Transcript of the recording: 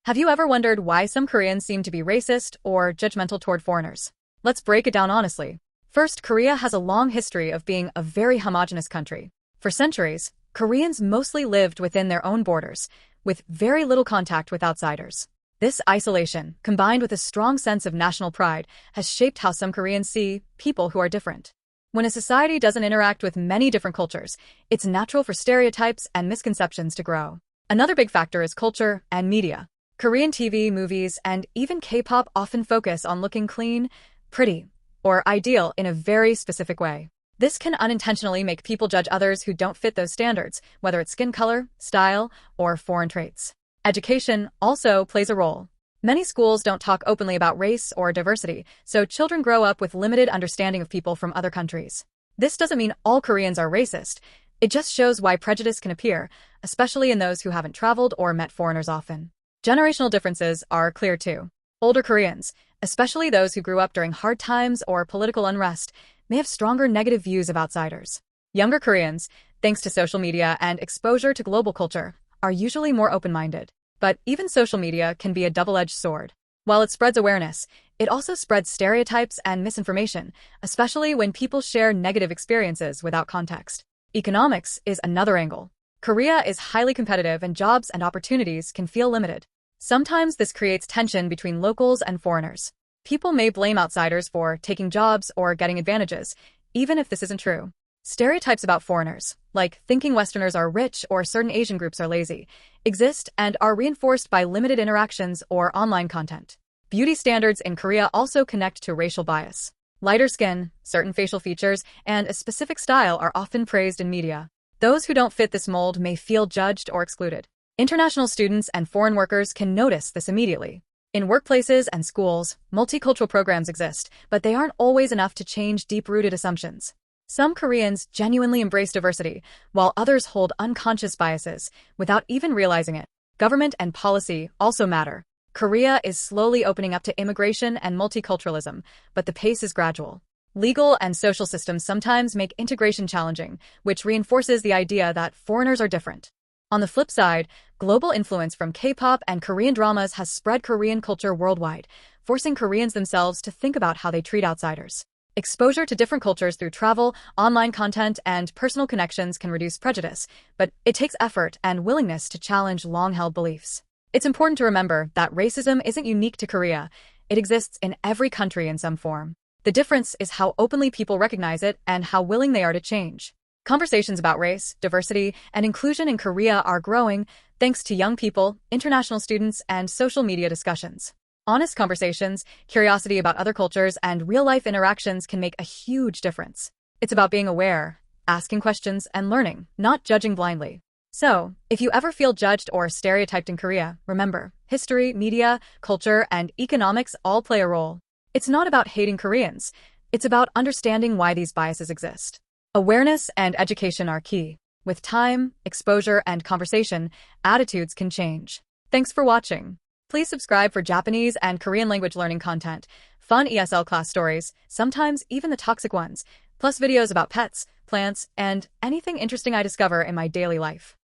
Have you ever wondered why some Koreans seem to be racist or judgmental toward foreigners? Let's break it down honestly. First, Korea has a long history of being a very homogeneous country. For centuries, Koreans mostly lived within their own borders, with very little contact with outsiders. This isolation, combined with a strong sense of national pride, has shaped how some Koreans see people who are different. When a society doesn't interact with many different cultures, it's natural for stereotypes and misconceptions to grow. Another big factor is culture and media. Korean TV, movies, and even K-pop often focus on looking clean, pretty, or ideal in a very specific way. This can unintentionally make people judge others who don't fit those standards, whether it's skin color, style, or foreign traits. Education also plays a role. Many schools don't talk openly about race or diversity, so children grow up with limited understanding of people from other countries. This doesn't mean all Koreans are racist. It just shows why prejudice can appear, especially in those who haven't traveled or met foreigners often. Generational differences are clear too. Older Koreans, especially those who grew up during hard times or political unrest, may have stronger negative views of outsiders. Younger Koreans, thanks to social media and exposure to global culture, are usually more open-minded. But even social media can be a double-edged sword. While it spreads awareness, it also spreads stereotypes and misinformation, especially when people share negative experiences without context. Economics is another angle. Korea is highly competitive and jobs and opportunities can feel limited. Sometimes this creates tension between locals and foreigners. People may blame outsiders for taking jobs or getting advantages, even if this isn't true. Stereotypes about foreigners, like thinking Westerners are rich or certain Asian groups are lazy, exist and are reinforced by limited interactions or online content. Beauty standards in Korea also connect to racial bias. Lighter skin, certain facial features, and a specific style are often praised in media. Those who don't fit this mold may feel judged or excluded. International students and foreign workers can notice this immediately. In workplaces and schools, multicultural programs exist, but they aren't always enough to change deep-rooted assumptions. Some Koreans genuinely embrace diversity, while others hold unconscious biases without even realizing it. Government and policy also matter. Korea is slowly opening up to immigration and multiculturalism, but the pace is gradual. Legal and social systems sometimes make integration challenging, which reinforces the idea that foreigners are different. On the flip side, global influence from K-pop and Korean dramas has spread Korean culture worldwide, forcing Koreans themselves to think about how they treat outsiders. Exposure to different cultures through travel, online content, and personal connections can reduce prejudice, but it takes effort and willingness to challenge long-held beliefs. It's important to remember that racism isn't unique to Korea. It exists in every country in some form. The difference is how openly people recognize it and how willing they are to change. Conversations about race, diversity, and inclusion in Korea are growing thanks to young people, international students, and social media discussions. Honest conversations, curiosity about other cultures, and real-life interactions can make a huge difference. It's about being aware, asking questions, and learning, not judging blindly. So, if you ever feel judged or stereotyped in Korea, remember, history, media, culture, and economics all play a role. It's not about hating Koreans. It's about understanding why these biases exist. Awareness and education are key. With time, exposure, and conversation, attitudes can change. Thanks for watching. Please subscribe for Japanese and Korean language learning content, fun ESL class stories, sometimes even the toxic ones, plus videos about pets, plants, and anything interesting I discover in my daily life.